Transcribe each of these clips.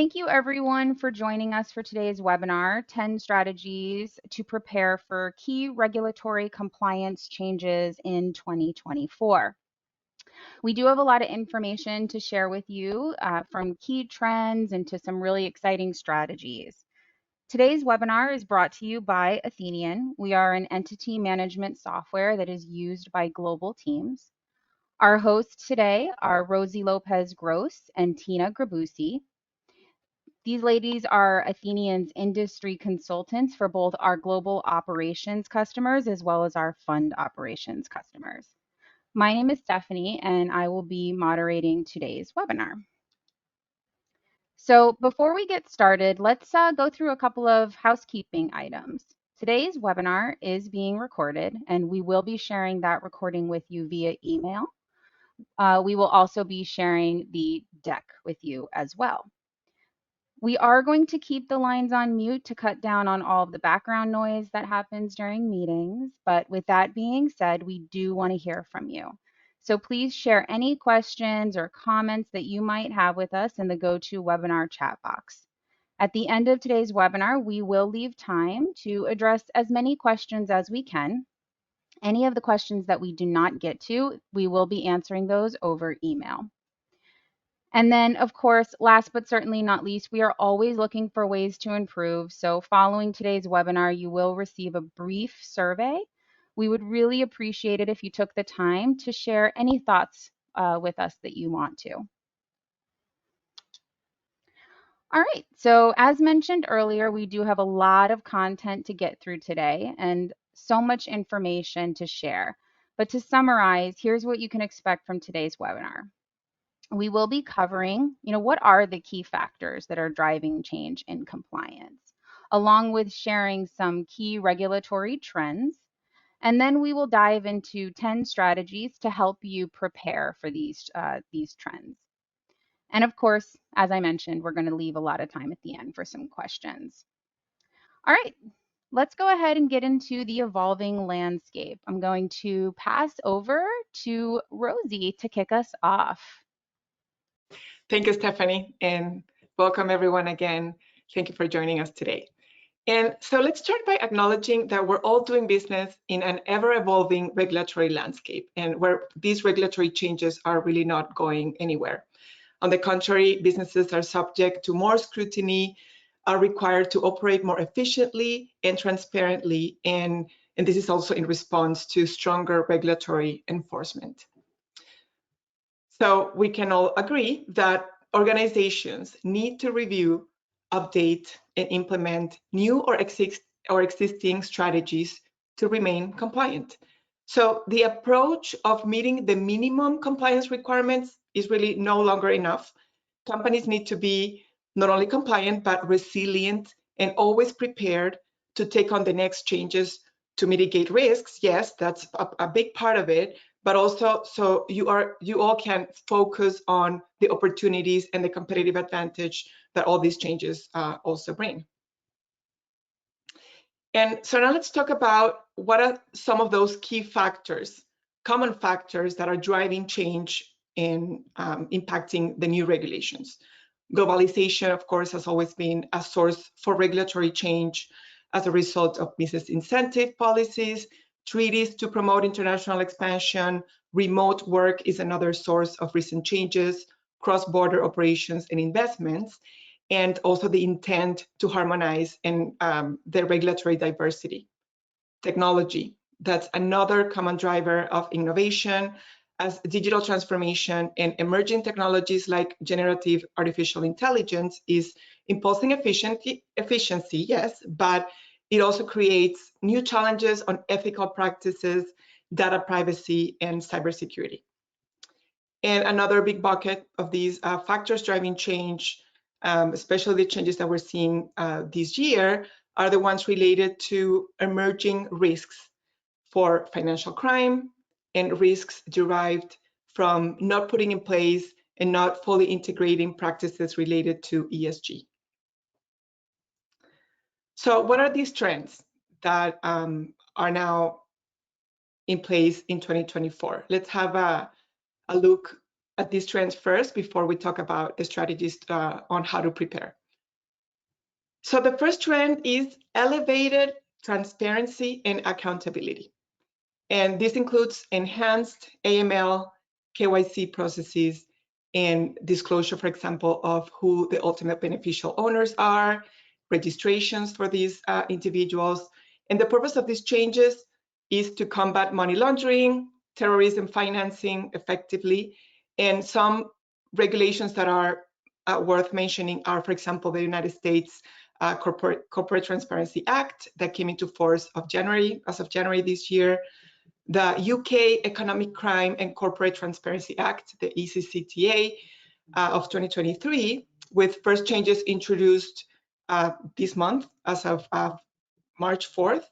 Thank you everyone for joining us for today's webinar, 10 Strategies to Prepare for Key Regulatory Compliance Changes in 2024. We do have a lot of information to share with you from key trends into some really exciting strategies. Today's webinar is brought to you by Athenian. We are an entity management software that is used by global teams. Our hosts today are Rosie Lopez Gross and Tina Grabusi. These ladies are Athenian's industry consultants for both our global operations customers as well as our fund operations customers. My name is Stephanie, and I will be moderating today's webinar. So before we get started, let's go through a couple of housekeeping items. Today's webinar is being recorded, and we will be sharing that recording with you via email. We will also be sharing the deck with you as well. We are going to keep the lines on mute to cut down on all of the background noise that happens during meetings. But with that being said, we do want to hear from you. So please share any questions or comments that you might have with us in the GoToWebinar chat box. At the end of today's webinar, we will leave time to address as many questions as we can. Any of the questions that we do not get to, we will be answering those over email. And then, of course, last but certainly not least, we are always looking for ways to improve. So following today's webinar, you will receive a brief survey. We would really appreciate it if you took the time to share any thoughts with us that you want to. All right, so as mentioned earlier, we do have a lot of content to get through today and so much information to share. But to summarize, here's what you can expect from today's webinar. We will be covering, what are the key factors that are driving change in compliance, along with sharing some key regulatory trends. And then we will dive into 10 strategies to help you prepare for these trends. And of course, as I mentioned, we're going to leave a lot of time at the end for some questions. All right, let's go ahead and get into the evolving landscape. I'm going to pass over to Rosie to kick us off. Thank you, Stephanie, and welcome everyone again. Thank you for joining us today. And so let's start by acknowledging that we're all doing business in an ever-evolving regulatory landscape, and where these regulatory changes are really not going anywhere. On the contrary, businesses are subject to more scrutiny, are required to operate more efficiently and transparently, and this is also in response to stronger regulatory enforcement. So we can all agree that organizations need to review, update, and implement new or existing strategies to remain compliant. So the approach of meeting the minimum compliance requirements is really no longer enough. Companies need to be not only compliant, but resilient and always prepared to take on the next changes to mitigate risks. Yes, that's a big part of it, but also so you all can focus on the opportunities and the competitive advantage that all these changes also bring. And so now let's talk about what are some of those key factors, common factors that are driving change in impacting the new regulations. Globalization, of course, has always been a source for regulatory change as a result of business incentive policies, treaties to promote international expansion. Remote work is another source of recent changes, cross-border operations and investments, and also the intent to harmonize and the regulatory diversity. Technology, that's another common driver of innovation, as digital transformation and emerging technologies like generative artificial intelligence is impulsing efficiency, yes, but it also creates new challenges on ethical practices, data privacy, and cybersecurity. And another big bucket of these factors driving change, especially the changes that we're seeing this year, are the ones related to emerging risks for financial crime and risks derived from not putting in place and not fully integrating practices related to ESG. So what are these trends that are now in place in 2024? Let's have a look at these trends first before we talk about the strategies on how to prepare. So the first trend is elevated transparency and accountability. And this includes enhanced AML, KYC processes, and disclosure, for example, of who the ultimate beneficial owners are, registrations for these individuals. And the purpose of these changes is to combat money laundering, terrorism financing effectively. And some regulations that are worth mentioning are, for example, the United States Corporate Transparency Act that came into force as of January this year, the UK Economic Crime and Corporate Transparency Act, the ECCTA of 2023, with first changes introduced this month as of March 4th,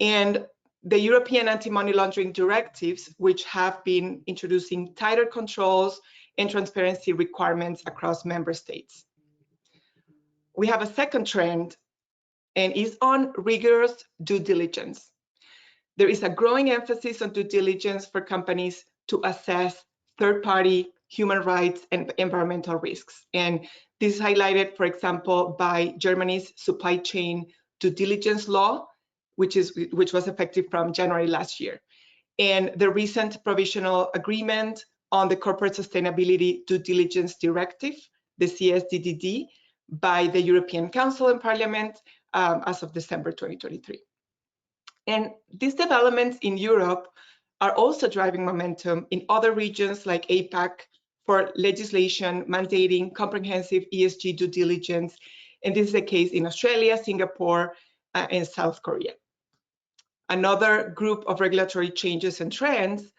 and the European Anti-Money Laundering directives, which have been introducing tighter controls and transparency requirements across member states. We have a second trend, and is on rigorous due diligence. There is a growing emphasis on due diligence for companies to assess third-party human rights and environmental risks. And this is highlighted, for example, by Germany's supply chain due diligence law, which was effective from January last year, and the recent provisional agreement on the Corporate Sustainability Due Diligence Directive, the CSDDD, by the European Council and Parliament as of December 2023. And these developments in Europe are also driving momentum in other regions like APAC for legislation mandating comprehensive ESG due diligence. And this is the case in Australia, Singapore, and South Korea. Another group of regulatory changes and trends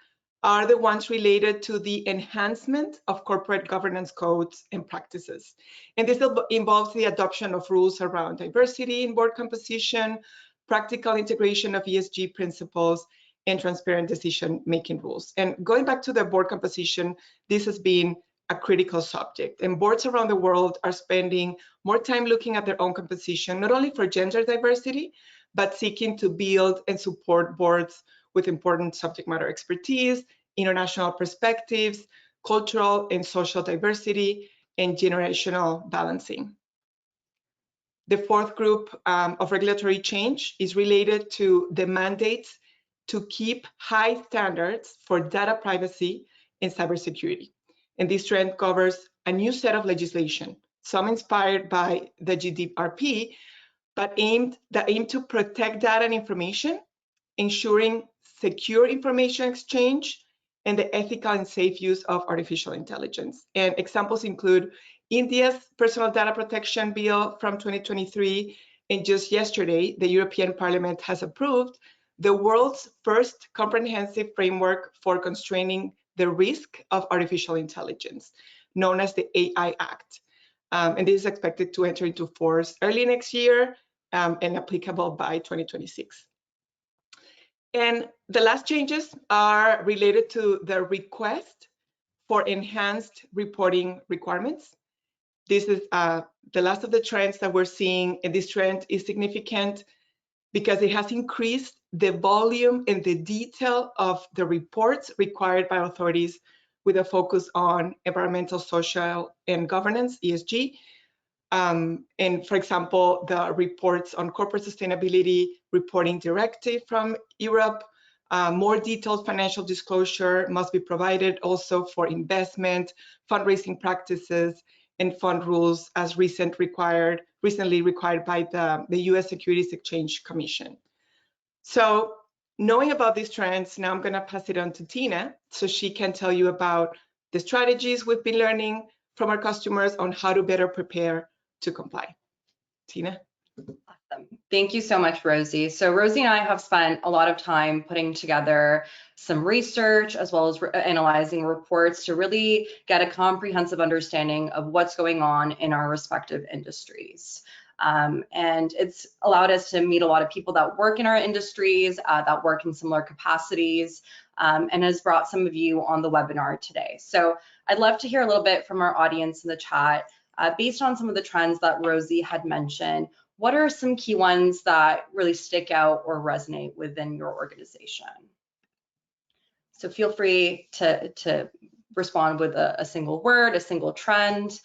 are the ones related to the enhancement of corporate governance codes and practices. And this involves the adoption of rules around diversity in board composition, practical integration of ESG principles, and transparent decision-making rules. And going back to the board composition, this has been a critical subject. And boards around the world are spending more time looking at their own composition, not only for gender diversity, but seeking to build and support boards with important subject matter expertise, international perspectives, cultural and social diversity, and generational balancing. The fourth group of regulatory change is related to the mandates to keep high standards for data privacy and cybersecurity. And this trend covers a new set of legislation, some inspired by the GDPR, but that aim to protect data and information, ensuring secure information exchange, and the ethical and safe use of artificial intelligence. And examples include India's Personal Data Protection Bill from 2023, and just yesterday, the European Parliament has approved the world's first comprehensive framework for constraining the risk of artificial intelligence, known as the AI Act. And this is expected to enter into force early next year and applicable by 2026. And the last changes are related to the request for enhanced reporting requirements. This is the last of the trends that we're seeing, and this trend is significant because it has increased the volume and the detail of the reports required by authorities with a focus on environmental, social, and governance, ESG. And for example, the reports on corporate sustainability reporting directive from Europe, more detailed financial disclosure must be provided also for investment, fundraising practices, and fund rules as recently required by the US Securities Exchange Commission. So knowing about these trends, now I'm going to pass it on to Tina so she can tell you about the strategies we've been learning from our customers on how to better prepare to comply. Tina? Awesome. Thank you so much, Rosie. So Rosie and I have spent a lot of time putting together some research as well as analyzing reports to really get a comprehensive understanding of what's going on in our respective industries. And it's allowed us to meet a lot of people that work in our industries, that work in similar capacities, and has brought some of you on the webinar today. So I'd love to hear a little bit from our audience in the chat. Based on some of the trends that Rosie had mentioned, what are some key ones that really stick out or resonate within your organization? So feel free to respond with a single word, a single trend.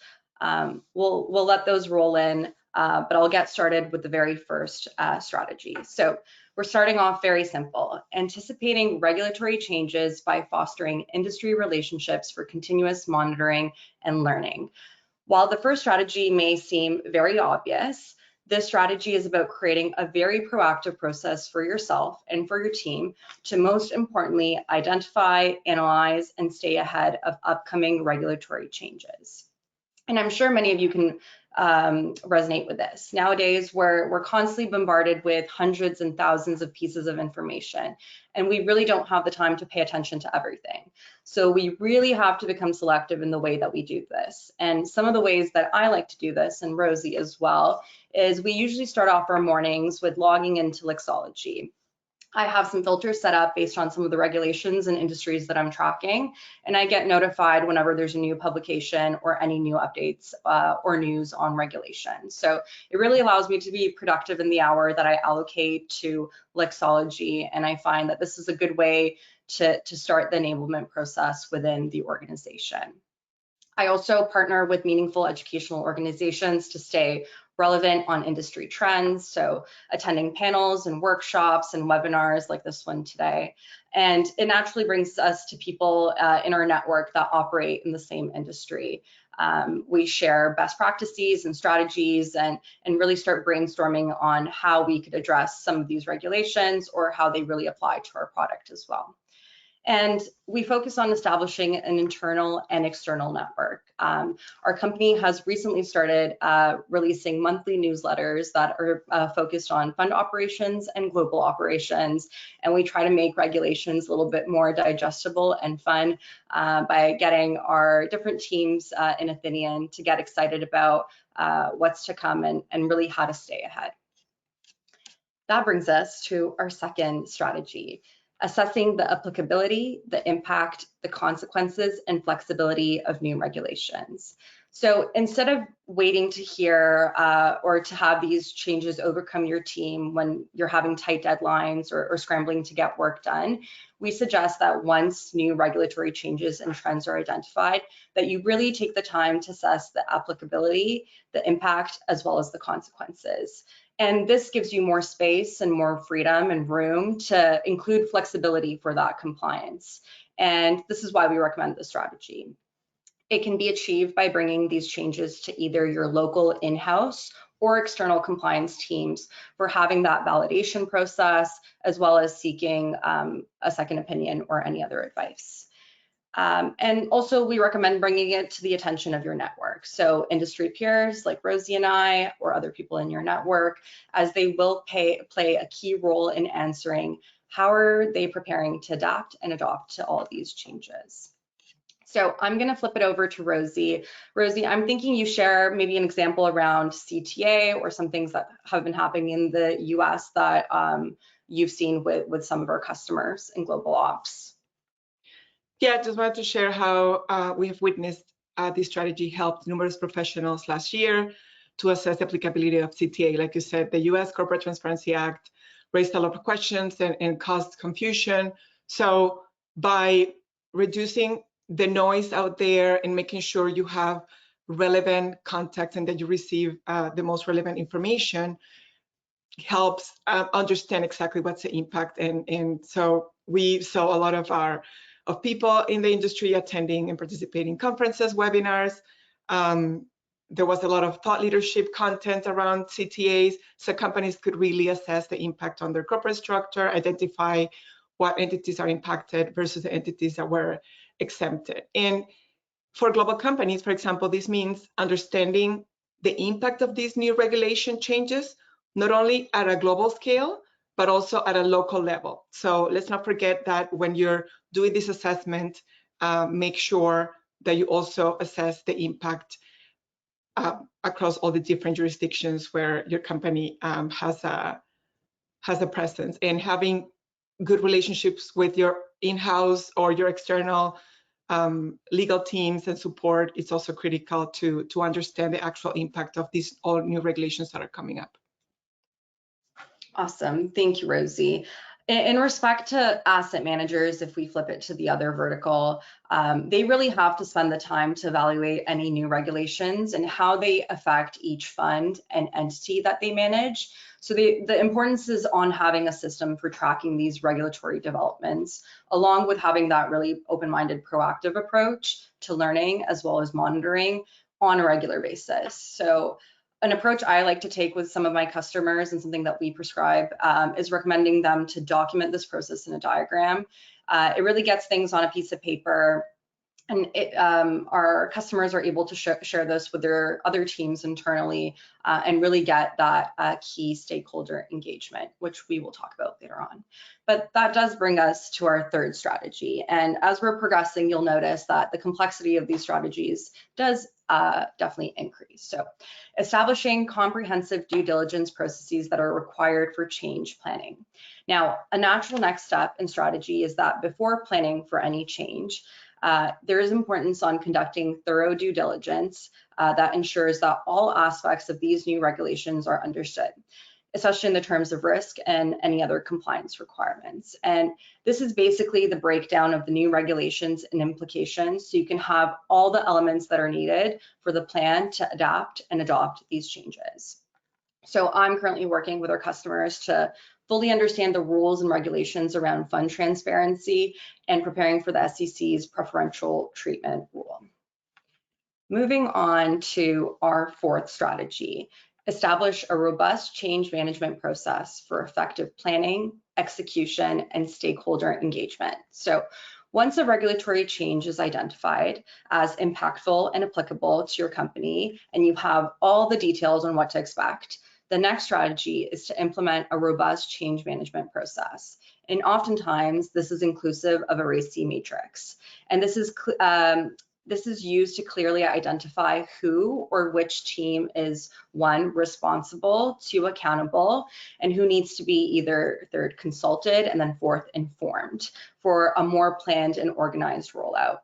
We'll let those roll in, but I'll get started with the very first strategy. So we're starting off very simple, anticipating regulatory changes by fostering industry relationships for continuous monitoring and learning. While the first strategy may seem very obvious, this strategy is about creating a very proactive process for yourself and for your team to most importantly identify, analyze, and stay ahead of upcoming regulatory changes. And I'm sure many of you can resonate with this. Nowadays, we're constantly bombarded with hundreds and thousands of pieces of information, and we really don't have the time to pay attention to everything. So we really have to become selective in the way that we do this. And some of the ways that I like to do this, and Rosie as well, is we usually start off our mornings with logging into Lexology. I have some filters set up based on some of the regulations and industries that I'm tracking, and I get notified whenever there's a new publication or any new updates or news on regulation. So it really allows me to be productive in the hour that I allocate to Lexology, and I find that this is a good way to start the enablement process within the organization. I also partner with meaningful educational organizations to stay relevant on industry trends, so attending panels and workshops and webinars like this one today. And it naturally brings us to people in our network that operate in the same industry. We share best practices and strategies and really start brainstorming on how we could address some of these regulations or how they really apply to our product as well. And we focus on establishing an internal and external network. Our company has recently started releasing monthly newsletters that are focused on fund operations and global operations. And we try to make regulations a little bit more digestible and fun by getting our different teams in Athenian to get excited about what's to come and really how to stay ahead. That brings us to our second strategy. Assessing the applicability, the impact, the consequences, and flexibility of new regulations. So instead of waiting to hear or to have these changes overcome your team when you're having tight deadlines or scrambling to get work done, we suggest that once new regulatory changes and trends are identified, that you really take the time to assess the applicability, the impact, as well as the consequences. And this gives you more space and more freedom and room to include flexibility for that compliance. And this is why we recommend this strategy. It can be achieved by bringing these changes to either your local in-house or external compliance teams for having that validation process, as well as seeking a second opinion or any other advice. And also we recommend bringing it to the attention of your network. So industry peers like Rosie and I, or other people in your network, as they will play a key role in answering how are they preparing to adapt and adopt to all these changes. So I'm going to flip it over to Rosie. Rosie, I'm thinking you share maybe an example around CTA or some things that have been happening in the US that you've seen with some of our customers in global ops. Yeah, I just wanted to share how we have witnessed this strategy helped numerous professionals last year to assess the applicability of CTA. Like you said, the US Corporate Transparency Act raised a lot of questions and caused confusion. So by reducing the noise out there and making sure you have relevant context and that you receive the most relevant information helps understand exactly what's the impact. And so we saw a lot of people in the industry attending and participating in conferences, webinars. There was a lot of thought leadership content around CTAs, so companies could really assess the impact on their corporate structure, identify what entities are impacted versus the entities that were exempted. And for global companies, for example, this means understanding the impact of these new regulation changes, not only at a global scale, but also at a local level. So let's not forget that when you're doing this assessment, make sure that you also assess the impact across all the different jurisdictions where your company has a presence. And having good relationships with your in-house or your external legal teams and support is also critical to understand the actual impact of these all new regulations that are coming up. Awesome. Thank you, Rosie. In respect to asset managers, if we flip it to the other vertical, they really have to spend the time to evaluate any new regulations and how they affect each fund and entity that they manage. So the importance is on having a system for tracking these regulatory developments, along with having that really open-minded, proactive approach to learning as well as monitoring on a regular basis. So an approach I like to take with some of my customers and something that we prescribe is recommending them to document this process in a diagram. It really gets things on a piece of paper, and our customers are able to share this with their other teams internally and really get that key stakeholder engagement, which we will talk about later on. But that does bring us to our third strategy. And as we're progressing, you'll notice that the complexity of these strategies does definitely increase. So establishing comprehensive due diligence processes that are required for change planning. Now, a natural next step in strategy is that before planning for any change, there is importance on conducting thorough due diligence that ensures that all aspects of these new regulations are understood, especially in the terms of risk and any other compliance requirements. And this is basically the breakdown of the new regulations and implications, so you can have all the elements that are needed for the plan to adapt and adopt these changes. So I'm currently working with our customers to fully understand the rules and regulations around fund transparency and preparing for the SEC's preferential treatment rule. Moving on to our fourth strategy, establish a robust change management process for effective planning, execution, and stakeholder engagement. So once a regulatory change is identified as impactful and applicable to your company, and you have all the details on what to expect, the next strategy is to implement a robust change management process. And oftentimes, this is inclusive of a RACI matrix. And this is used to clearly identify who or which team is, one, responsible, two, accountable, and who needs to be either third, consulted, and then fourth, informed for a more planned and organized rollout.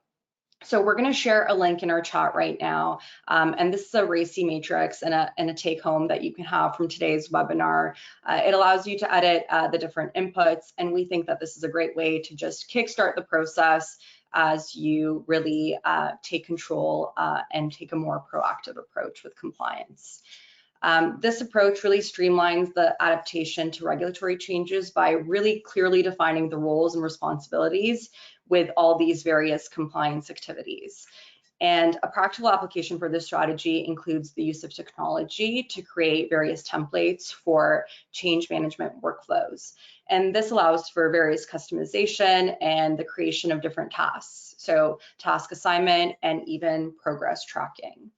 So we're going to share a link in our chat right now, and this is a RACI matrix and a take home that you can have from today's webinar. It allows you to edit the different inputs, and we think that this is a great way to just kickstart the process as you really take control and take a more proactive approach with compliance. This approach really streamlines the adaptation to regulatory changes by really clearly defining the roles and responsibilities with all these various compliance activities. And a practical application for this strategy includes the use of technology to create various templates for change management workflows. And this allows for various customization and the creation of different tasks, so task assignment and even progress tracking.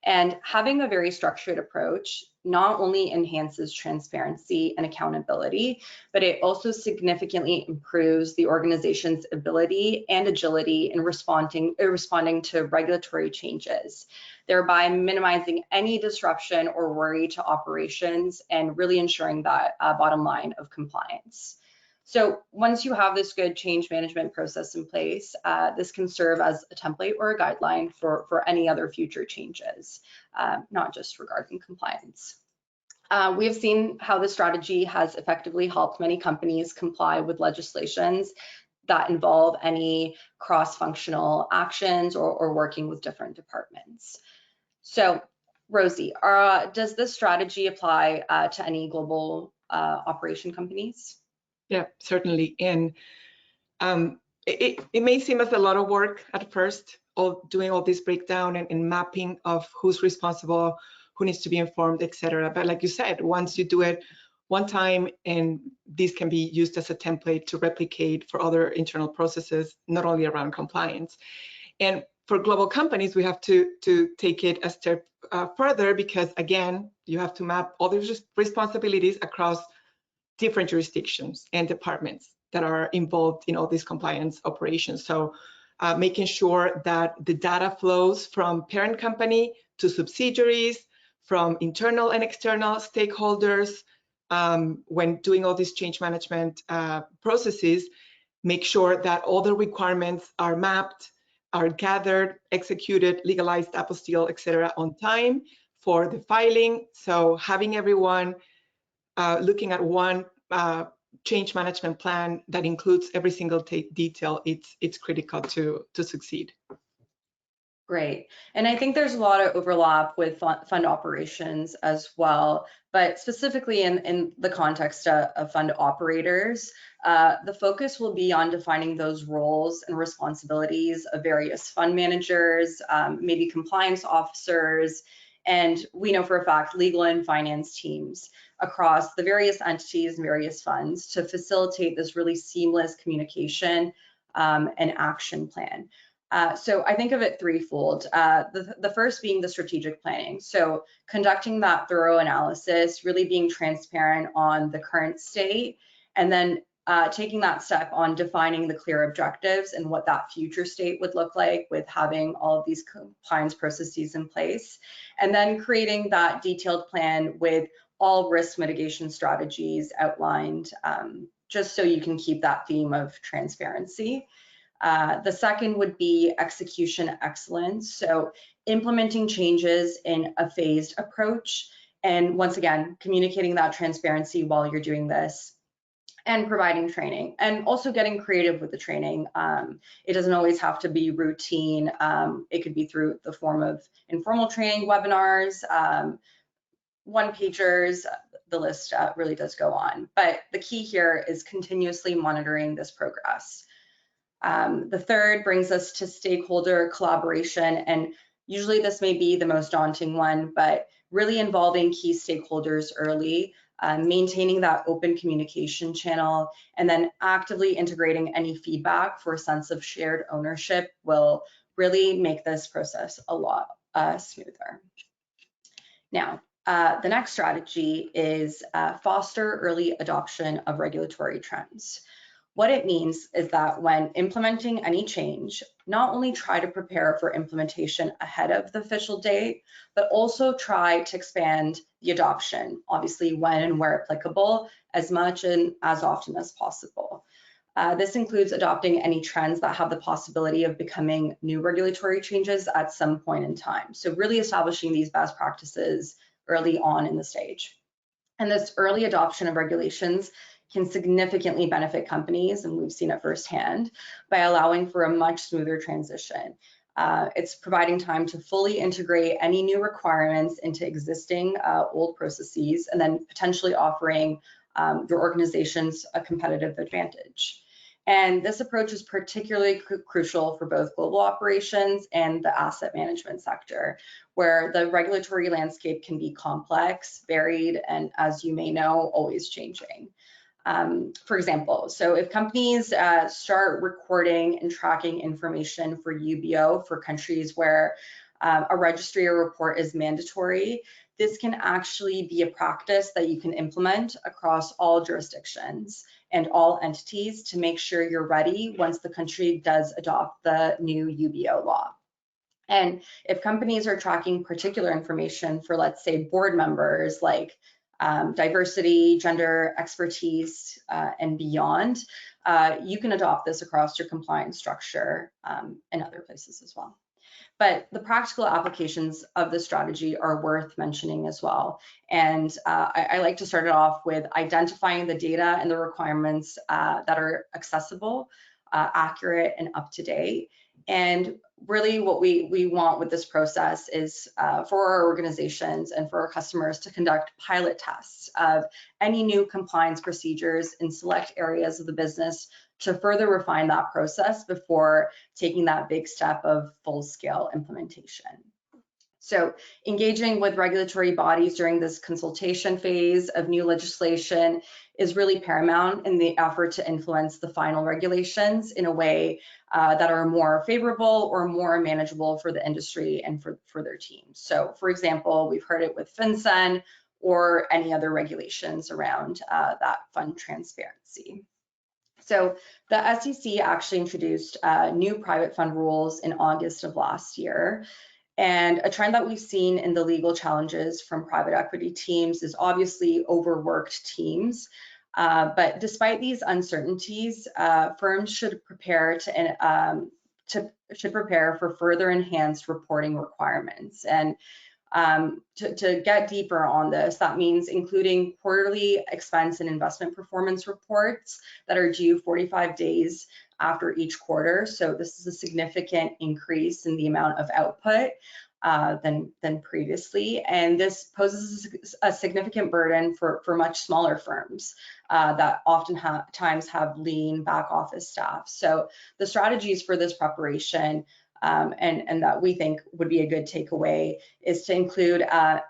And having a very structured approach not only enhances transparency and accountability, but it also significantly improves the organization's ability and agility in responding to regulatory changes, thereby minimizing any disruption or worry to operations and really ensuring that bottom line of compliance. So once you have this good change management process in place, this can serve as a template or a guideline for any other future changes, not just regarding compliance. We have seen how this strategy has effectively helped many companies comply with legislations that involve any cross-functional actions or working with different departments. So Rosie, does this strategy apply to any global operation companies? Yeah, certainly. And it may seem as a lot of work at first, doing all this breakdown and mapping of who's responsible, who needs to be informed, etc. But like you said, once you do it one time, and this can be used as a template to replicate for other internal processes, not only around compliance. And for global companies, we have to take it a step further, because again, you have to map all these responsibilities across different jurisdictions and departments that are involved in all these compliance operations. So making sure that the data flows from parent company to subsidiaries, from internal and external stakeholders, when doing all these change management processes, make sure that all the requirements are mapped, are gathered, executed, legalized, apostille, etc. on time for the filing. So having everyone looking at one change management plan that includes every single detail, it's critical to succeed. Great. And I think there's a lot of overlap with fund operations as well, but specifically in the context of fund operators, the focus will be on defining those roles and responsibilities of various fund managers, maybe compliance officers, and we know for a fact legal and finance teams across the various entities and various funds to facilitate this really seamless communication and action plan. So I think of it threefold. The first being the strategic planning. So conducting that thorough analysis, really being transparent on the current state, and then taking that step on defining the clear objectives and what that future state would look like with having all of these compliance processes in place, and then creating that detailed plan with all risk mitigation strategies outlined, just so you can keep that theme of transparency. The second would be execution excellence. So implementing changes in a phased approach. And once again, communicating that transparency while you're doing this and providing training and also getting creative with the training. It doesn't always have to be routine. It could be through the form of informal training, webinars, one-pagers, the list really does go on. But the key here is continuously monitoring this progress. The third brings us to stakeholder collaboration, and usually this may be the most daunting one, but really involving key stakeholders early, maintaining that open communication channel, and then actively integrating any feedback for a sense of shared ownership will really make this process a lot smoother. Now, the next strategy is foster early adoption of regulatory trends. What it means is that when implementing any change, not only try to prepare for implementation ahead of the official date, but also try to expand the adoption, obviously when and where applicable, as much and as often as possible. This includes adopting any trends that have the possibility of becoming new regulatory changes at some point in time. So really establishing these best practices early on in the stage. And this early adoption of regulations can significantly benefit companies, and we've seen it firsthand, by allowing for a much smoother transition. It's providing time to fully integrate any new requirements into existing old processes, and then potentially offering your organizations a competitive advantage. And this approach is particularly crucial for both global operations and the asset management sector, where the regulatory landscape can be complex, varied, and as you may know, always changing. For example, so if companies start recording and tracking information for UBO for countries where a registry or report is mandatory, this can actually be a practice that you can implement across all jurisdictions and all entities to make sure you're ready once the country does adopt the new UBO law. And if companies are tracking particular information for, let's say, board members, like diversity, gender, expertise, and beyond, you can adopt this across your compliance structure and other places as well. But the practical applications of this strategy are worth mentioning as well. And I like to start it off with identifying the data and the requirements that are accessible, accurate, and up to date. And really what we want with this process is for our organizations and for our customers to conduct pilot tests of any new compliance procedures in select areas of the business to further refine that process before taking that big step of full-scale implementation. So engaging with regulatory bodies during this consultation phase of new legislation is really paramount in the effort to influence the final regulations in a way that are more favorable or more manageable for the industry and for their teams. So for example, we've heard it with FinCEN or any other regulations around that fund transparency. So the SEC actually introduced new private fund rules in August of last year. And a trend that we've seen in the legal challenges from private equity teams is obviously overworked teams. But despite these uncertainties, firms should prepare for further enhanced reporting requirements. And To get deeper on this, that means including quarterly expense and investment performance reports that are due 45 days after each quarter. So this is a significant increase in the amount of output than previously. And this poses a significant burden for much smaller firms that oftentimes have lean back office staff. So the strategies for this preparation and that we think would be a good takeaway is to include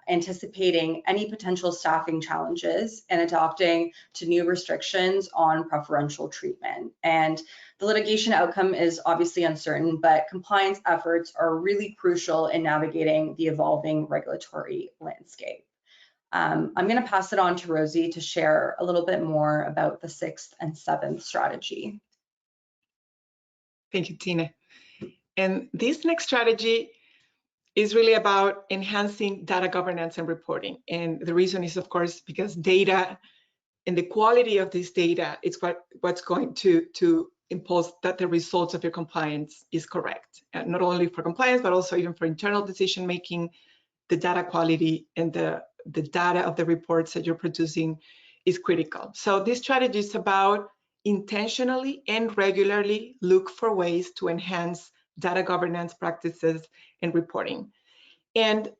anticipating any potential staffing challenges and adapting to new restrictions on preferential treatment. And the litigation outcome is obviously uncertain, but compliance efforts are really crucial in navigating the evolving regulatory landscape. I'm going to pass it on to Rosie to share a little bit more about the 6th and 7th strategy. Thank you, Tina. And this next strategy is really about enhancing data governance and reporting. And the reason is, of course, because data and the quality of this data is what's going to impose that the results of your compliance is correct. And not only for compliance, but also even for internal decision making, the data quality and the data of the reports that you're producing is critical. So this strategy is about intentionally and regularly look for ways to enhance data governance practices and reporting. And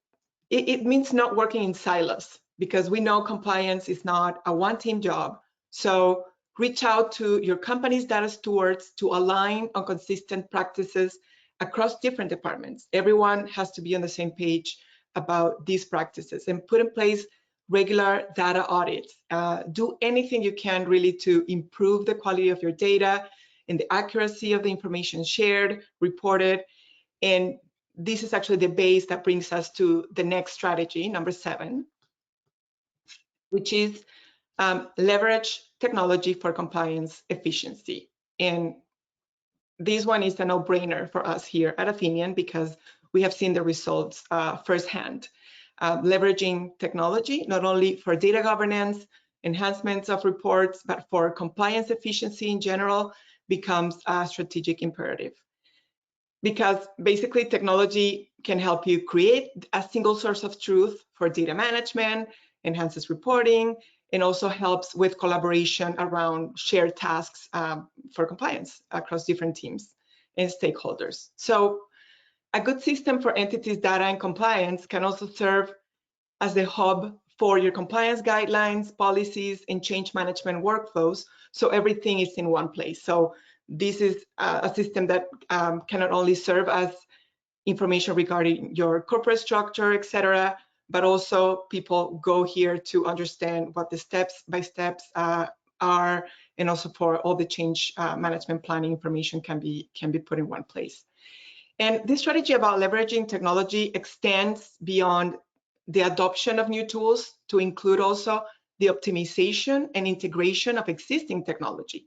it means not working in silos, because we know compliance is not a one-team job. So reach out to your company's data stewards to align on consistent practices across different departments. Everyone has to be on the same page about these practices, and put in place regular data audits. Do anything you can really to improve the quality of your data and the accuracy of the information shared, reported. And this is actually the base that brings us to the next strategy, number 7, which is leverage technology for compliance efficiency. And this one is a no-brainer for us here at Athenian, because we have seen the results firsthand. Leveraging technology, not only for data governance, enhancements of reports, but for compliance efficiency in general, becomes a strategic imperative. Because basically technology can help you create a single source of truth for data management, enhances reporting, and also helps with collaboration around shared tasks for compliance across different teams and stakeholders. So a good system for entities, data, and compliance can also serve as the hub for your compliance guidelines, policies, and change management workflows, so everything is in one place. So this is a system that can not only serve as information regarding your corporate structure, etc., but also people go here to understand what the steps by steps are, and also for all the change management planning information can be put in one place. And this strategy about leveraging technology extends beyond the adoption of new tools to include also the optimization and integration of existing technology.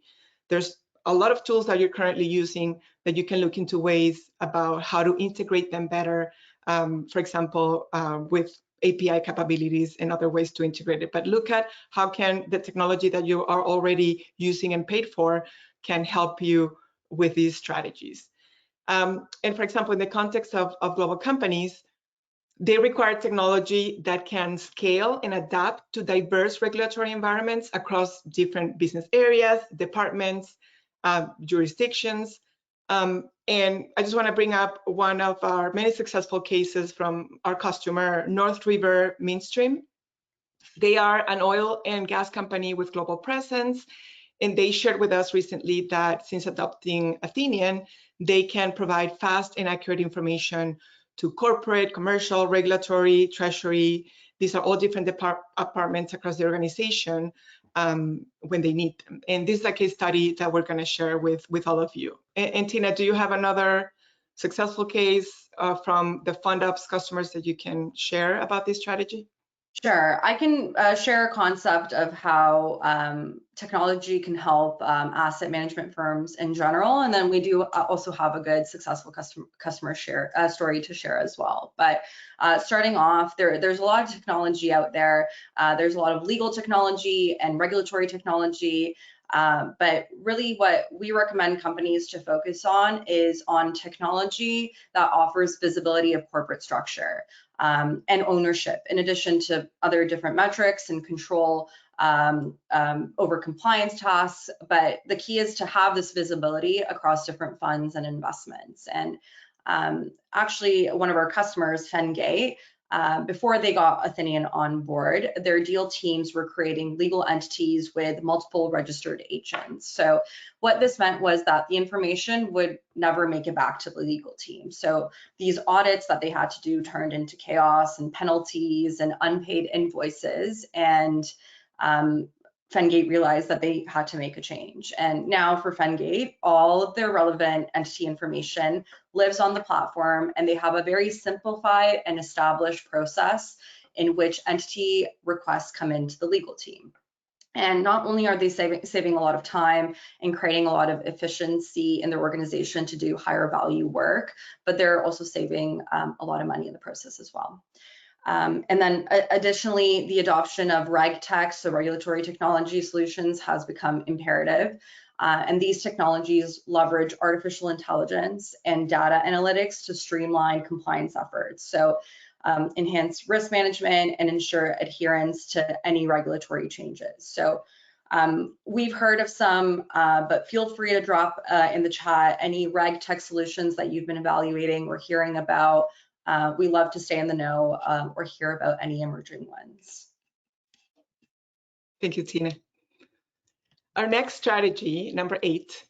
There's a lot of tools that you're currently using that you can look into ways about how to integrate them better, for example, with API capabilities and other ways to integrate it. But look at how can the technology that you are already using and paid for can help you with these strategies. And for example, in the context of global companies, they require technology that can scale and adapt to diverse regulatory environments across different business areas, departments, jurisdictions. And I just want to bring up one of our many successful cases from our customer, North River Midstream. They are an oil and gas company with global presence, and they shared with us recently that since adopting Athenian, they can provide fast and accurate information to corporate, commercial, regulatory, treasury. These are all different departments across the organization when they need them. And this is a case study that we're going to share with all of you. And Tina, do you have another successful case from the fund ops customers that you can share about this strategy? Sure, I can share a concept of how technology can help asset management firms in general, and then we do also have a good successful customer share story to share as well. But starting off, there's a lot of technology out there. There's a lot of legal technology and regulatory technology. But really what we recommend companies to focus on is on technology that offers visibility of corporate structure. and ownership, in addition to other different metrics and control over compliance tasks. But the key is to have this visibility across different funds and investments. And actually, one of our customers, Fengate, before they got Athenian on board, their deal teams were creating legal entities with multiple registered agents. So what this meant was that the information would never make it back to the legal team. So these audits that they had to do turned into chaos and penalties and unpaid invoices. And Fengate realized that they had to make a change. And now for Fengate, all of their relevant entity information lives on the platform, and they have a very simplified and established process in which entity requests come into the legal team. And not only are they saving a lot of time and creating a lot of efficiency in their organization to do higher value work, but they're also saving a lot of money in the process as well. And then additionally, the adoption of RegTech, so regulatory technology solutions, has become imperative. And these technologies leverage artificial intelligence and data analytics to streamline compliance efforts. So enhance risk management and ensure adherence to any regulatory changes. So we've heard of some, but feel free to drop in the chat any RegTech solutions that you've been evaluating or hearing about. We love to stay in the know or hear about any emerging ones. Thank you, Tina. Our next strategy, number 8,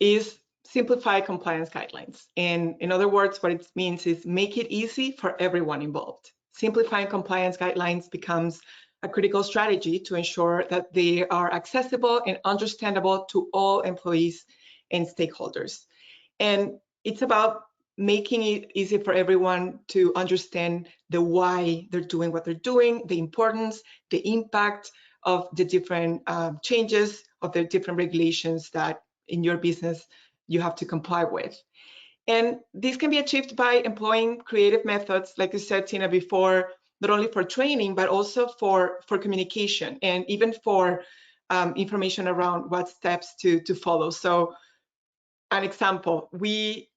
is simplify compliance guidelines. And in other words, what it means is make it easy for everyone involved. Simplifying compliance guidelines becomes a critical strategy to ensure that they are accessible and understandable to all employees and stakeholders. And it's about making it easy for everyone to understand the why they're doing what they're doing, the importance, the impact of the different changes, of the different regulations that in your business you have to comply with. And this can be achieved by employing creative methods, like you said, Tina, before, not only for training, but also for communication and even for information around what steps to follow. So an example,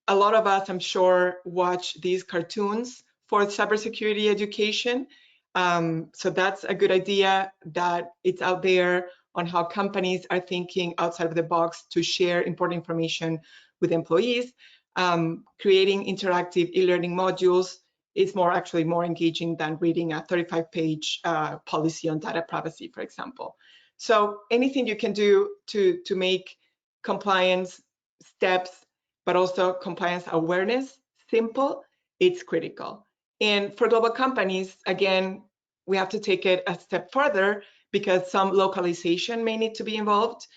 a lot of us, I'm sure, watch these cartoons for cybersecurity education. So that's a good idea that it's out there on how companies are thinking outside of the box to share important information with employees. Creating interactive e-learning modules is actually more engaging than reading a 35-page policy on data privacy, for example. So anything you can do to make compliance steps, but also compliance awareness simple, it's critical. And for global companies, again, we have to take it a step further because some localization may need to be involved,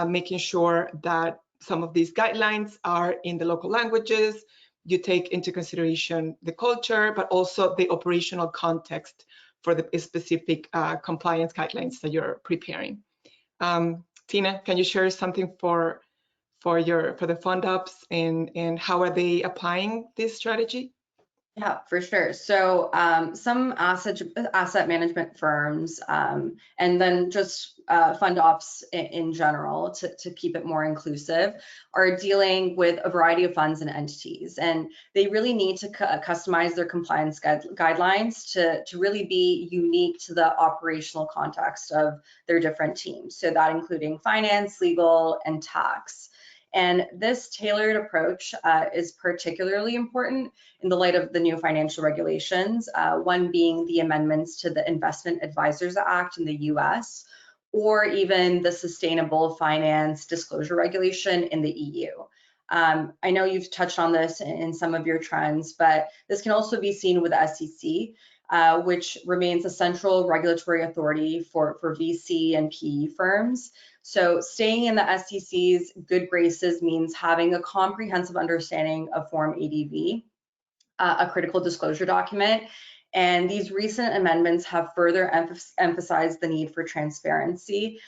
making sure that some of these guidelines are in the local languages. You take into consideration the culture, but also the operational context for the specific compliance guidelines that you're preparing. Tina, can you share something for the fund ops and how are they applying this strategy? Yeah, for sure. So some asset management firms and then just fund ops in general, to keep it more inclusive, are dealing with a variety of funds and entities. And they really need to customize their compliance guidelines to really be unique to the operational context of their different teams. So that including finance, legal, and tax. And this tailored approach is particularly important in the light of the new financial regulations, one being the amendments to the Investment Advisors Act in the US, or even the Sustainable Finance Disclosure Regulation in the EU. I know you've touched on this in some of your trends, but this can also be seen with the SEC, which remains a central regulatory authority for VC and PE firms. So staying in the SEC's good graces means having a comprehensive understanding of Form ADV, a critical disclosure document. And these recent amendments have further emphasized the need for transparency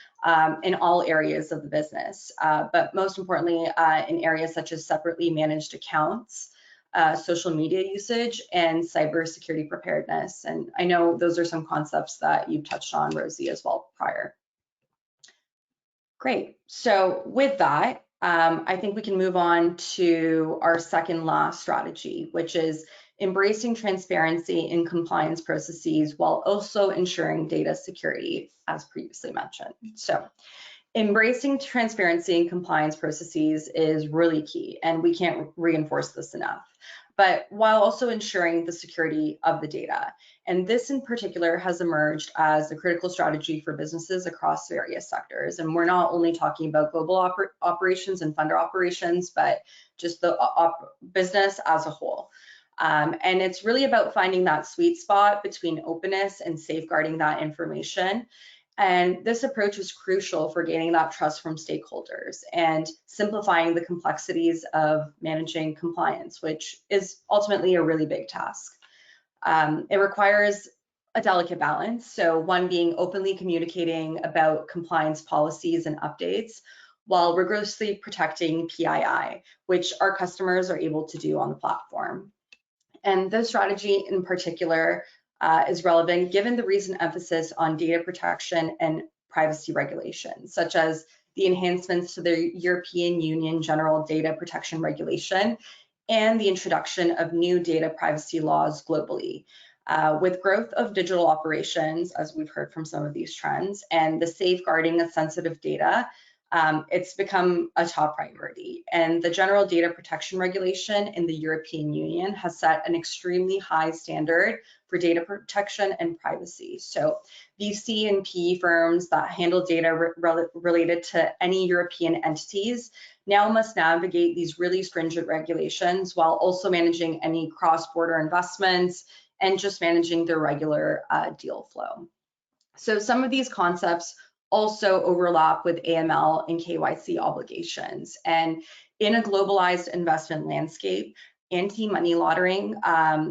in all areas of the business, but most importantly, in areas such as separately managed accounts, social media usage, and cybersecurity preparedness. And I know those are some concepts that you've touched on, Rosie, as well prior. Great. So with that, I think we can move on to our second last strategy, which is embracing transparency in compliance processes while also ensuring data security, as previously mentioned. So embracing transparency in compliance processes is really key, and we can't reinforce this enough, but while also ensuring the security of the data. And this in particular has emerged as a critical strategy for businesses across various sectors. And we're not only talking about global operations and funder operations, but just the business as a whole. And it's really about finding that sweet spot between openness and safeguarding that information. And this approach is crucial for gaining that trust from stakeholders and simplifying the complexities of managing compliance, which is ultimately a really big task. It requires a delicate balance. So one being openly communicating about compliance policies and updates while rigorously protecting PII, which our customers are able to do on the platform. And this strategy in particular is relevant given the recent emphasis on data protection and privacy regulations, such as the enhancements to the European Union General Data Protection Regulation and the introduction of new data privacy laws globally. With growth of digital operations, as we've heard from some of these trends, and the safeguarding of sensitive data, it's become a top priority. And the General Data Protection Regulation in the European Union has set an extremely high standard for data protection and privacy. So VC and PE firms that handle data related to any European entities now must navigate these really stringent regulations while also managing any cross-border investments and just managing their regular deal flow. So some of these concepts also overlap with AML and KYC obligations. And in a globalized investment landscape, anti-money laundering,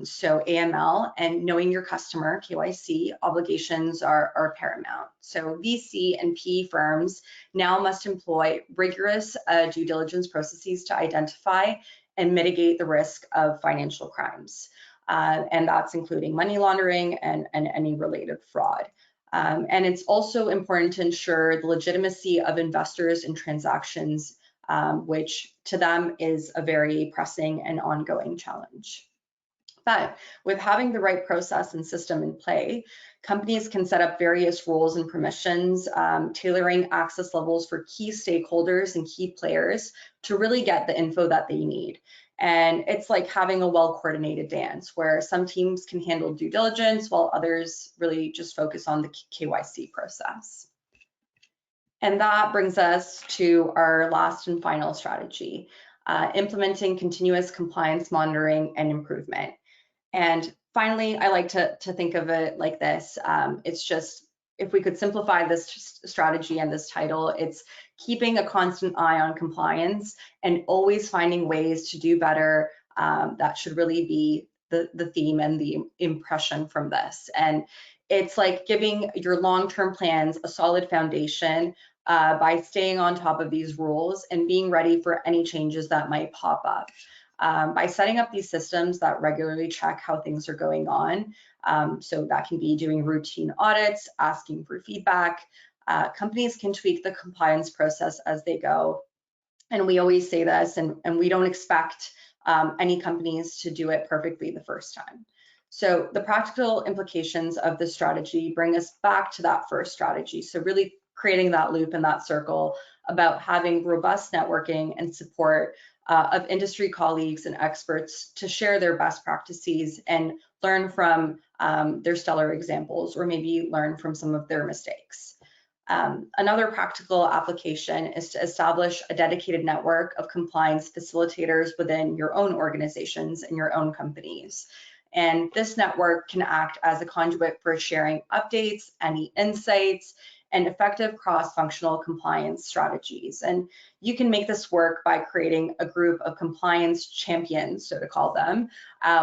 so AML, and knowing your customer, KYC, obligations are paramount. So VC and PE firms now must employ rigorous due diligence processes to identify and mitigate the risk of financial crimes. And that's including money laundering and any related fraud. And it's also important to ensure the legitimacy of investors in transactions, which to them is a very pressing and ongoing challenge. But with having the right process and system in play, companies can set up various roles and permissions, tailoring access levels for key stakeholders and key players to really get the info that they need. And it's like having a well-coordinated dance where some teams can handle due diligence while others really just focus on the KYC process. And that brings us to our last and final strategy, implementing continuous compliance monitoring and improvement. And finally, I like to think of it like this. It's just, if we could simplify this strategy and this title, it's keeping a constant eye on compliance and always finding ways to do better. That should really be the theme and the impression from this. And it's like giving your long-term plans a solid foundation by staying on top of these rules and being ready for any changes that might pop up. By setting up these systems that regularly check how things are going on. So that can be doing routine audits, asking for feedback. Companies can tweak the compliance process as they go. And we always say this, and we don't expect any companies to do it perfectly the first time. So the practical implications of this strategy bring us back to that first strategy. So really creating that loop and that circle about having robust networking and support of industry colleagues and experts to share their best practices and learn from their stellar examples, or maybe learn from some of their mistakes. Another practical application is to establish a dedicated network of compliance facilitators within your own organizations and your own companies. And this network can act as a conduit for sharing updates, any insights, and effective cross-functional compliance strategies. And you can make this work by creating a group of compliance champions, so to call them,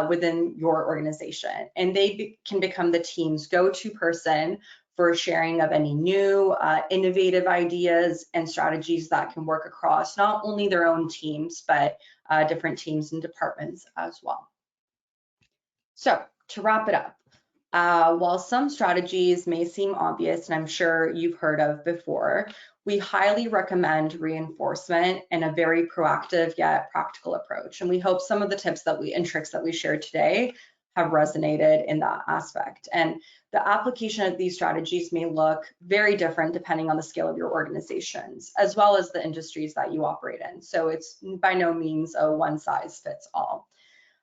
within your organization. And they can become the team's go-to person for sharing of any new, innovative ideas and strategies that can work across not only their own teams, but different teams and departments as well. So to wrap it up, While some strategies may seem obvious, and I'm sure you've heard of before, we highly recommend reinforcement and a very proactive yet practical approach. And we hope some of the tips and tricks that we shared today have resonated in that aspect. And the application of these strategies may look very different depending on the scale of your organizations, as well as the industries that you operate in. So it's by no means a one size fits all.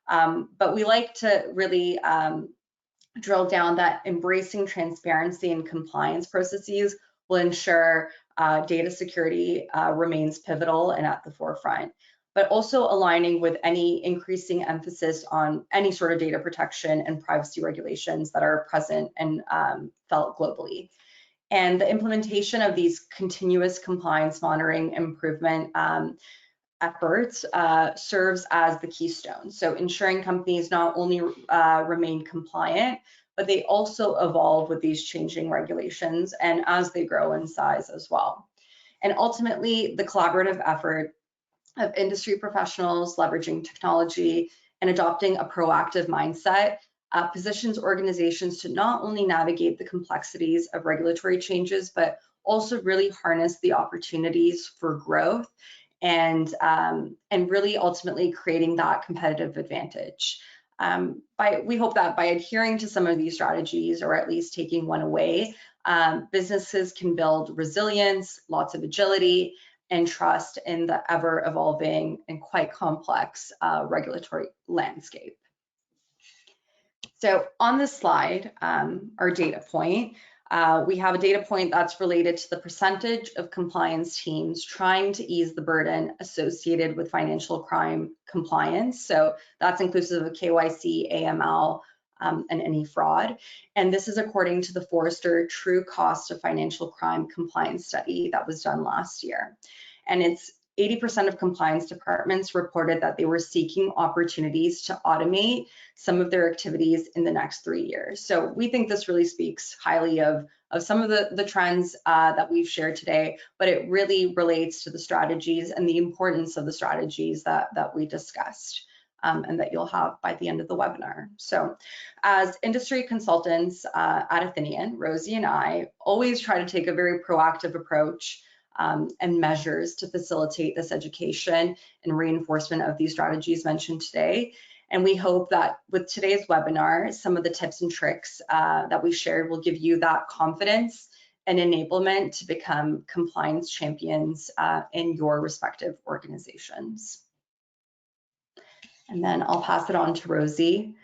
But we like to really drill down that embracing transparency and compliance processes will ensure data security remains pivotal and at the forefront, but also aligning with any increasing emphasis on any sort of data protection and privacy regulations that are present and felt globally. And the implementation of these continuous compliance monitoring improvement efforts serves as the keystone. So ensuring companies not only remain compliant, but they also evolve with these changing regulations and as they grow in size as well. And ultimately, the collaborative effort of industry professionals leveraging technology and adopting a proactive mindset positions organizations to not only navigate the complexities of regulatory changes, but also really harness the opportunities for growth and really ultimately creating that competitive advantage. We hope that by adhering to some of these strategies, or at least taking one away, businesses can build resilience, lots of agility, and trust in the ever-evolving and quite complex regulatory landscape. So on this slide, our data point, we have a data point that's related to the percentage of compliance teams trying to ease the burden associated with financial crime compliance. So that's inclusive of KYC, AML, and any fraud. And this is according to the Forrester True Cost of Financial Crime Compliance study that was done last year. And it's 80% of compliance departments reported that they were seeking opportunities to automate some of their activities in the next 3 years. So we think this really speaks highly of some of the trends that we've shared today, but it really relates to the strategies and the importance of the strategies that we discussed and that you'll have by the end of the webinar. So as industry consultants at Athenian, Rosie and I always try to take a very proactive approach and measures to facilitate this education and reinforcement of these strategies mentioned today. And we hope that with today's webinar, some of the tips and tricks that we shared will give you that confidence and enablement to become compliance champions in your respective organizations. And then I'll pass it on to Rosie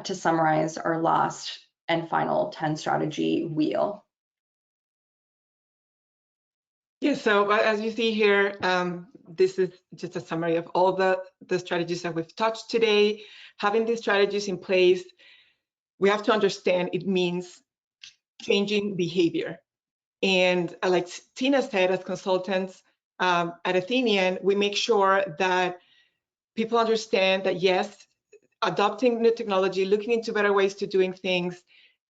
to summarize our last and final 10 strategy wheel. Yeah, so as you see here, this is just a summary of all the strategies that we've touched today. Having these strategies in place, we have to understand it means changing behavior. And like Tina said, as consultants at Athenian, we make sure that people understand that yes, adopting new technology, looking into better ways to doing things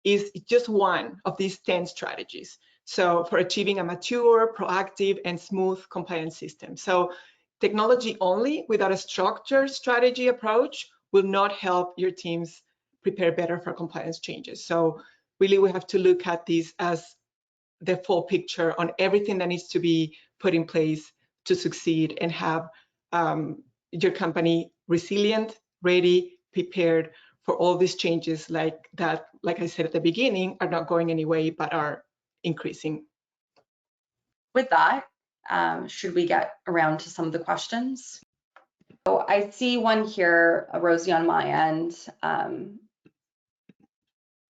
is just one of these 10 strategies. So for achieving a mature, proactive, and smooth compliance system. So technology only without a structured strategy approach will not help your teams prepare better for compliance changes. So really we have to look at this as the full picture on everything that needs to be put in place to succeed and have your company resilient, ready, prepared for all these changes like I said at the beginning, are not going anyway, but are increasing. With that, should we get around to some of the questions? So I see one here, Rosie, on my end.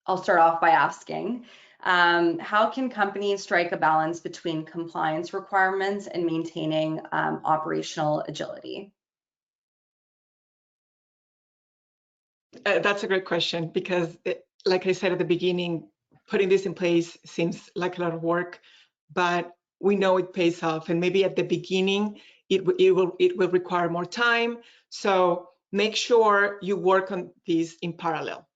I'll start off by asking, how can companies strike a balance between compliance requirements and maintaining operational agility? That's a great question because, like I said at the beginning, putting this in place seems like a lot of work, but we know it pays off. And maybe at the beginning, it will require more time. So make sure you work on these in parallel.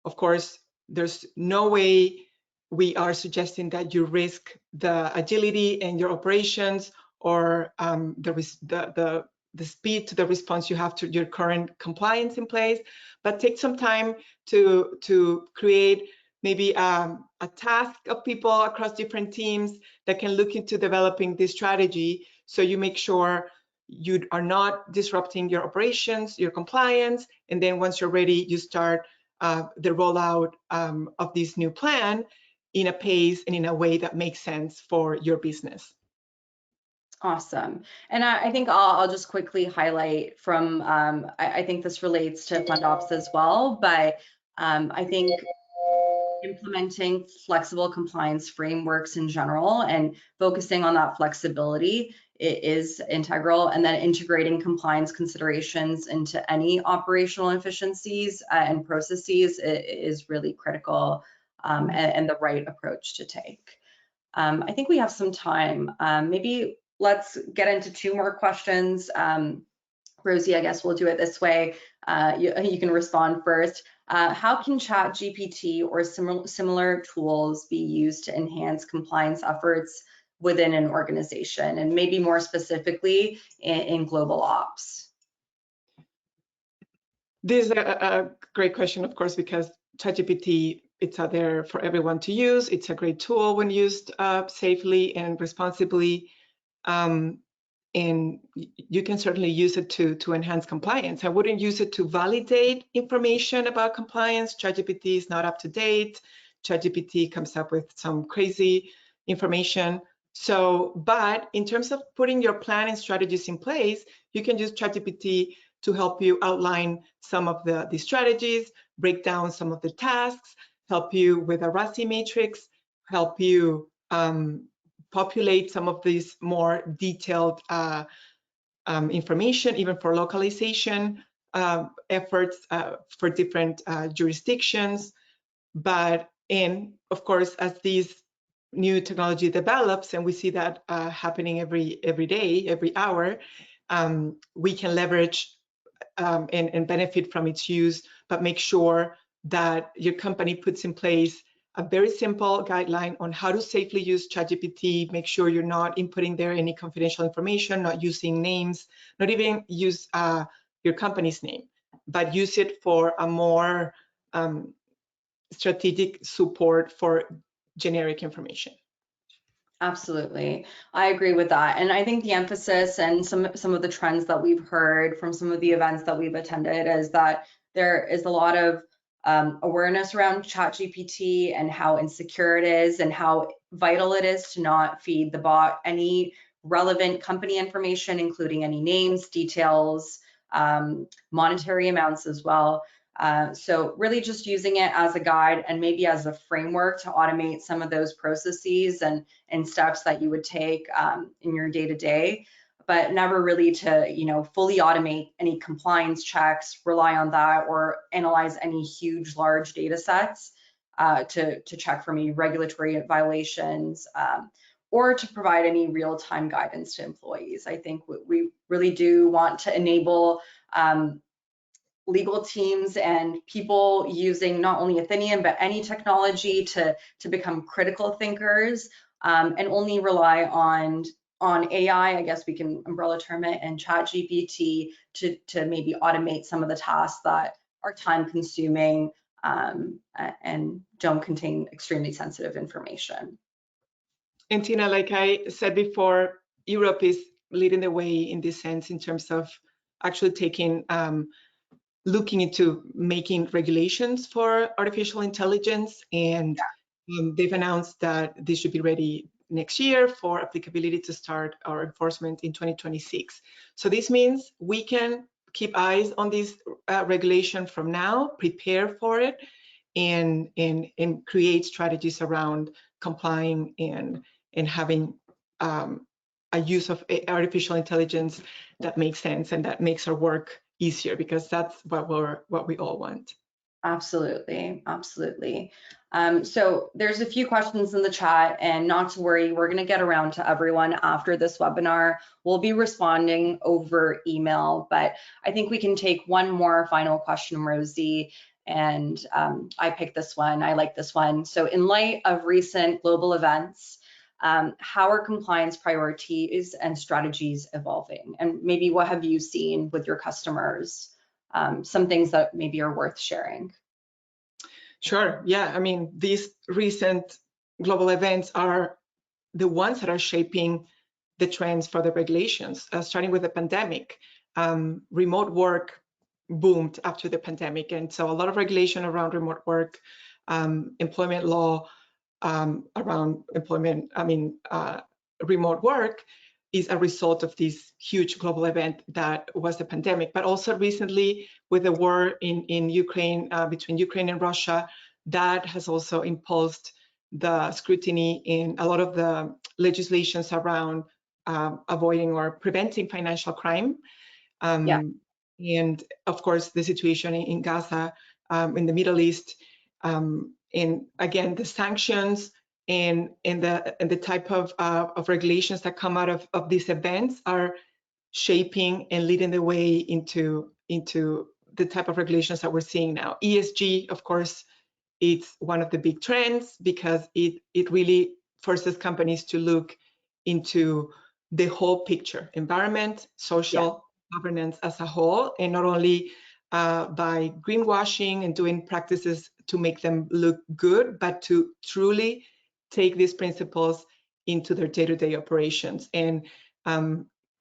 Of course, there's no way we are suggesting that you risk the agility in your operations or the the speed to the response you have to your current compliance in place, but take some time to create maybe a task of people across different teams that can look into developing this strategy, so you make sure you are not disrupting your operations, your compliance, and then once you're ready, you start the rollout of this new plan in a pace and in a way that makes sense for your business. Awesome. And I think I'll just quickly highlight from, I think this relates to fund ops as well, but I think implementing flexible compliance frameworks in general and focusing on that flexibility is integral, and then integrating compliance considerations into any operational efficiencies and processes is really critical, and the right approach to take. I think we have some time. Maybe let's get into 2 more questions. Rosie, I guess we'll do it this way. You can respond first. How can ChatGPT or similar tools be used to enhance compliance efforts within an organization, and maybe more specifically in global ops? This is a great question, of course, because ChatGPT, it's out there for everyone to use. It's a great tool when used safely and responsibly. And you can certainly use it to enhance compliance. I wouldn't use it to validate information about compliance. ChatGPT is not up to date. ChatGPT comes up with some crazy information. So, but in terms of putting your plan and strategies in place, you can use ChatGPT to help you outline some of the strategies, break down some of the tasks, help you with a RASI matrix, help you populate some of these more detailed information, even for localization efforts for different jurisdictions. But of course, as these new technology develops, and we see that happening every day, every hour, we can leverage and benefit from its use, but make sure that your company puts in place a very simple guideline on how to safely use ChatGPT. Make sure you're not inputting there any confidential information, not using names, not even use your company's name, but use it for a more strategic support for generic information. Absolutely. I agree with that. And I think the emphasis and some of the trends that we've heard from some of the events that we've attended is that there is a lot of awareness around ChatGPT and how insecure it is and how vital it is to not feed the bot any relevant company information, including any names, details, monetary amounts as well. So really just using it as a guide and maybe as a framework to automate some of those processes and steps that you would take in your day-to-day, but never really to, fully automate any compliance checks, rely on that, or analyze any huge, large data sets to check for any regulatory violations, or to provide any real-time guidance to employees. I think we really do want to enable legal teams and people using not only Athenium, but any technology to become critical thinkers, and only rely on AI, I guess we can umbrella term it, and ChatGPT to maybe automate some of the tasks that are time consuming and don't contain extremely sensitive information. And Tina, like I said before, Europe is leading the way in this sense in terms of actually looking into making regulations for artificial intelligence, and they've announced that this should be ready next year for applicability to start our enforcement in 2026. So this means we can keep eyes on this regulation from now, prepare for it, and create strategies around complying and having a use of artificial intelligence that makes sense and that makes our work easier, because that's what we all want. Absolutely, absolutely. So there's a few questions in the chat, and not to worry, we're going to get around to everyone after this webinar. We'll be responding over email, but I think we can take one more final question, Rosie. And I picked this one. I like this one. So in light of recent global events, how are compliance priorities and strategies evolving? And maybe what have you seen with your customers? Some things that maybe are worth sharing. Sure. Yeah. I mean, these recent global events are the ones that are shaping the trends for the regulations, starting with the pandemic. Remote work boomed after the pandemic. And so a lot of regulation around remote work, employment law around employment, remote work is a result of this huge global event that was the pandemic. But also recently with the war in Ukraine, between Ukraine and Russia, that has also impulsed the scrutiny in a lot of the legislations around avoiding or preventing financial crime. Yeah. And of course, the situation in Gaza, in the Middle East, and again, the sanctions and the type of regulations that come out of these events are shaping and leading the way into the type of regulations that we're seeing now. ESG, of course, it's one of the big trends because it really forces companies to look into the whole picture, environment, social, governance as a whole, and not only by greenwashing and doing practices to make them look good, but to truly take these principles into their day-to-day operations. And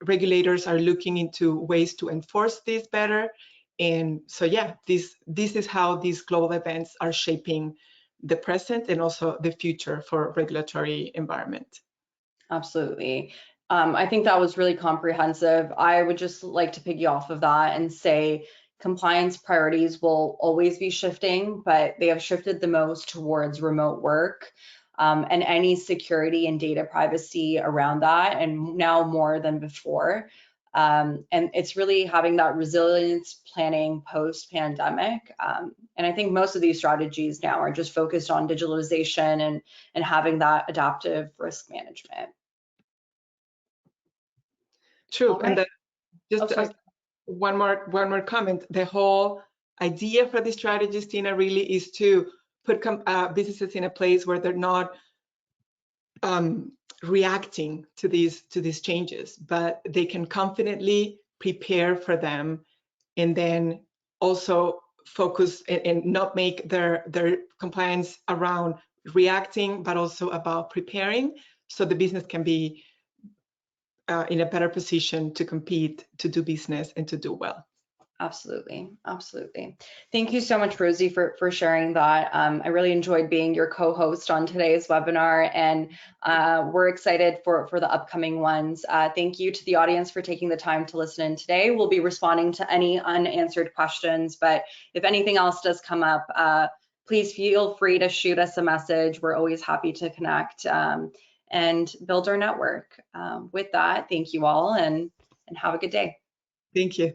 regulators are looking into ways to enforce this better. And so, yeah, this is how these global events are shaping the present and also the future for regulatory environment. Absolutely. I think that was really comprehensive. I would just like to piggy off of that and say compliance priorities will always be shifting, but they have shifted the most towards remote work and any security and data privacy around that, and now more than before. And it's really having that resilience planning post-pandemic. And I think most of these strategies now are just focused on digitalization and having that adaptive risk management. True. Right. And just one more comment. The whole idea for these strategies, Tina, really is to put businesses in a place where they're not reacting to these changes, but they can confidently prepare for them, and then also focus and not make their compliance around reacting, but also about preparing, so the business can be in a better position to compete, to do business, and to do well. Absolutely. Absolutely. Thank you so much, Rosie, for sharing that. I really enjoyed being your co-host on today's webinar, and we're excited for the upcoming ones. Thank you to the audience for taking the time to listen in today. We'll be responding to any unanswered questions, but if anything else does come up, please feel free to shoot us a message. We're always happy to connect and build our network. With that, thank you all, and have a good day. Thank you.